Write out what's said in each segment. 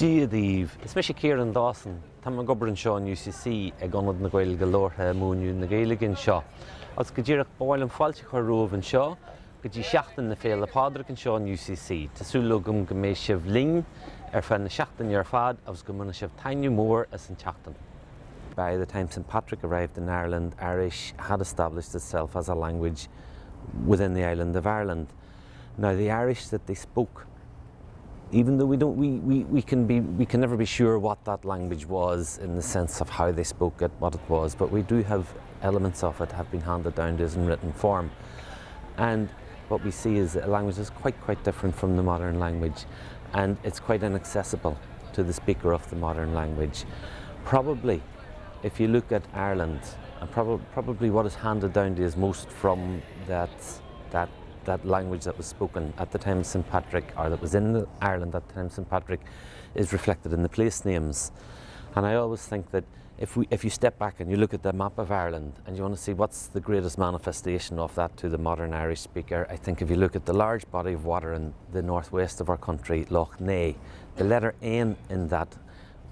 Díadíomh, especially Ciarán Dawson, tá an gobar an seo an UCC ag Ionad na Gaeilge Labhartha múniú na Gaeilge seo. As go dtíreach báil an fáilte chu romh an seo, go dtí seachtain na féile pádraigh an seo an UCC. Tásúlagum go mbeidh sibh lín fan na seachtain ar fad agus go muna sibh tainniú mór as an teachtain. By the time St. Patrick arrived in Ireland, Irish had established itself as a language within the island of Ireland. Now the Irish that they spoke, even though we can never be sure what that language was in the sense of how they spoke it, what it was, but we do have elements of it have been handed down to us in written form. And what we see is a language that's quite different from the modern language, and it's quite inaccessible to the speaker of the modern language. Probably, if you look at Ireland, and probably what is handed down to us most from that language that was spoken at the time of St. Patrick, or that was in Ireland at the time of St. Patrick, is reflected in the place names. And I always think that if you step back and you look at the map of Ireland and you want to see what's the greatest manifestation of that to the modern Irish speaker, I think if you look at the large body of water in the northwest of our country, Loch Ness, the letter N in that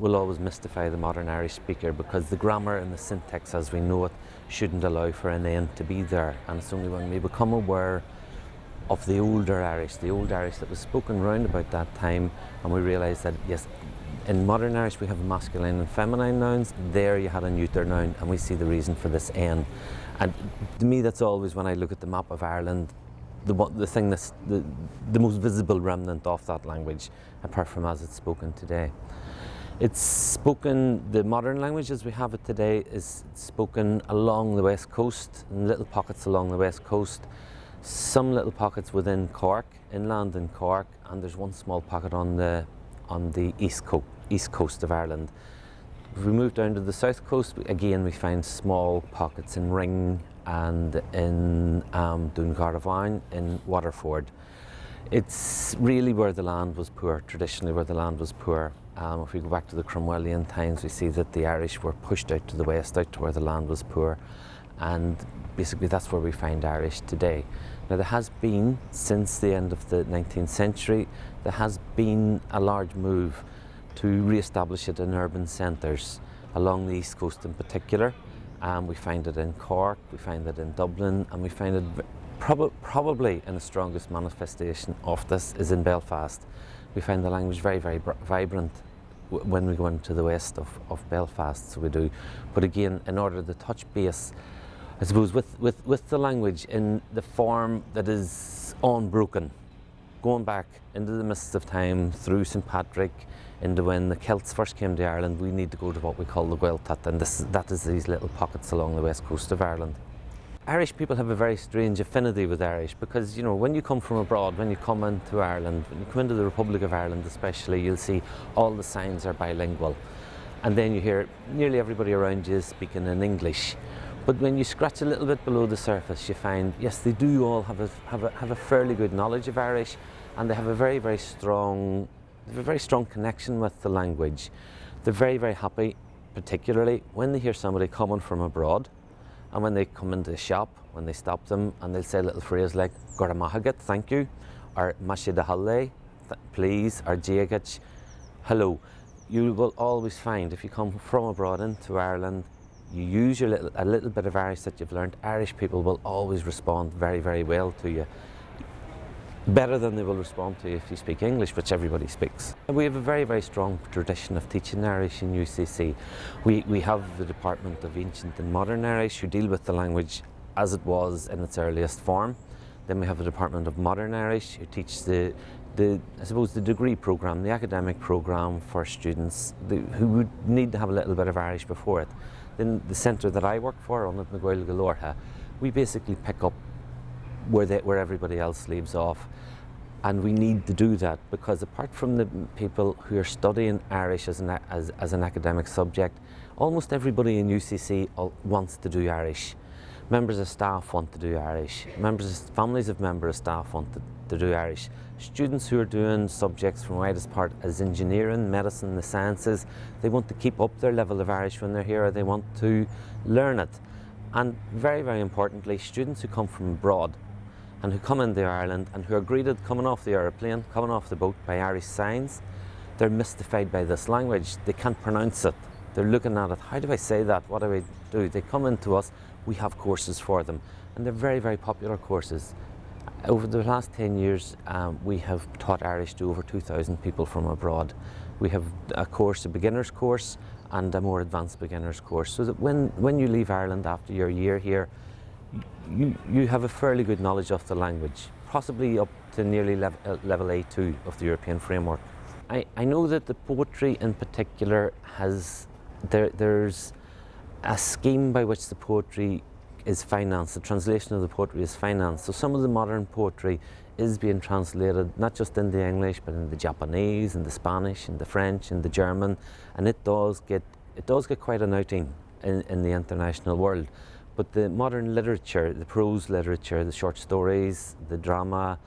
will always mystify the modern Irish speaker, because the grammar and the syntax as we know it shouldn't allow for an N to be there. And it's only when we become aware of the older Irish, the old Irish that was spoken round about that time, and we realise that yes, in modern Irish we have masculine and feminine nouns, there you had a neuter noun, and we see the reason for this N. And to me that's always, when I look at the map of Ireland, the thing that's the most visible remnant of that language, apart from as it's spoken today. It's spoken, the modern language as we have it today is spoken along the west coast, in little pockets along the west coast, some little pockets within Cork, inland in Cork, and there's one small pocket on the east coast of Ireland. If we move down to the south coast, again we find small pockets in Ring and in Doongarvain, in Waterford. It's really where the land was poor, traditionally where the land was poor. If we go back to the Cromwellian times, we see that the Irish were pushed out to the west, out to where the land was poor, and basically that's where we find Irish today. Now there has been, since the end of the 19th century, there has been a large move to re-establish it in urban centres, along the east coast in particular. We find it in Cork, we find it in Dublin, and we find it probably in the strongest manifestation of this is in Belfast. We find the language very vibrant when we go into the west of Belfast, so we do. But again, in order to touch base, I suppose, with the language in the form that is unbroken, going back into the mists of time, through St. Patrick, into when the Celts first came to Ireland, we need to go to what we call the Gaeltacht, and that is these little pockets along the west coast of Ireland. Irish people have a very strange affinity with Irish, because, you know, when you come from abroad, when you come into Ireland, when you come into the Republic of Ireland especially, you'll see all the signs are bilingual. And then you hear nearly everybody around you is speaking in English. But when you scratch a little bit below the surface, you find, yes, they do all have a fairly good knowledge of Irish, and they have a very strong connection with the language. They're very happy, particularly when they hear somebody coming from abroad. And when they come into the shop, when they stop them, and they'll say a little phrase like "Goramahagat," thank you, or "Mashidahale," please, or "Jiagach," hello. You will always find, if you come from abroad into Ireland, you use a little bit of Irish that you've learned, Irish people will always respond very well to you. Better than they will respond to you if you speak English, which everybody speaks. We have a very strong tradition of teaching Irish in UCC. We have the Department of Ancient and Modern Irish, who deal with the language as it was in its earliest form. Then we have the Department of Modern Irish, who teach the degree programme, the academic programme for students who would need to have a little bit of Irish before it. Then the centre that I work for, Ionad na Gaeilge Labhartha, we basically pick up where everybody else leaves off. And we need to do that, because apart from the people who are studying Irish as an academic subject, almost everybody in UCC wants to do Irish. Members of staff want to do Irish. Families of members of staff want to do Irish. Students who are doing subjects from widest part as engineering, medicine, the sciences, they want to keep up their level of Irish when they're here, or they want to learn it. And very importantly, students who come from abroad and who come into Ireland and who are greeted coming off the aeroplane, coming off the boat by Irish signs, they're mystified by this language. They can't pronounce it. They're looking at it, how do I say that? What do I do? They come into us, we have courses for them, and they're very, very popular courses. Over the last 10 years, we have taught Irish to over 2,000 people from abroad. We have a course, a beginner's course, and a more advanced beginner's course, so that when you leave Ireland after your year here, you have a fairly good knowledge of the language, possibly up to nearly level A2 of the European framework. I know that the poetry in particular there's a scheme by which the poetry is financed, the translation of the poetry is financed. So some of the modern poetry is being translated not just in the English, but in the Japanese, and the Spanish, and the French, and the German, and it does get quite an outing in the international world. But the modern literature, the prose literature, the short stories, the drama,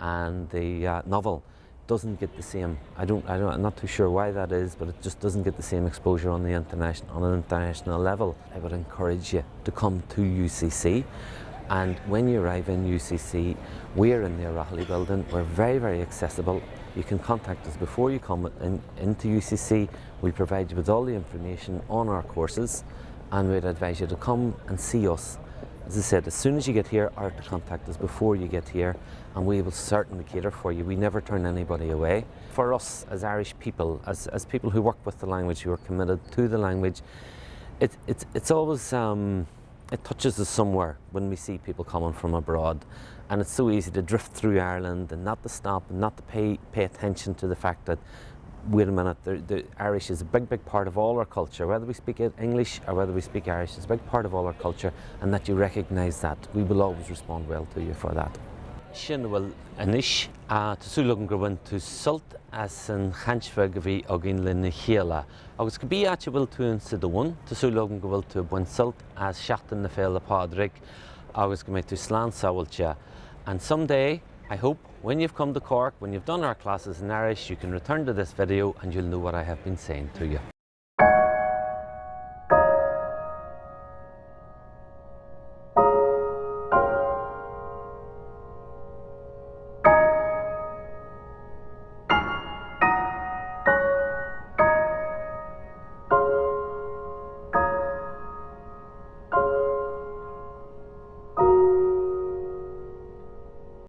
and the novel doesn't get the same. I'm not too sure why that is, but it just doesn't get the same exposure on an international level. I would encourage you to come to UCC, and when you arrive in UCC, we're in the O'Reilly building. We're very, very accessible. You can contact us before you come into UCC. We'll provide you with all the information on our courses, and we'd advise you to come and see us. As I said, as soon as you get here, or to contact us before you get here, and we will certainly cater for you. We never turn anybody away. For us as Irish people, as people who work with the language, who are committed to the language, it's always, it touches us somewhere when we see people coming from abroad. And it's so easy to drift through Ireland and not to stop and not to pay attention to the fact that, wait a minute, the Irish is a big, big part of all our culture. Whether we speak English or whether we speak Irish, it's a big part of all our culture, and that you recognise that. We will always respond well to you for that. Sin bhfuil inis tásúlagan gur bhain tú sult as an chaintmhe go bhí agin le na chéile. Agus go bí áite bhfuil tú an sa dóin, tásúlagan go bhfuil tú buin sult as seachtain na féile pádraig, agus go méid tú slán sábhailte. And someday, I hope, when you've come to Cork, when you've done our classes in Irish, you can return to this video and you'll know what I have been saying to you.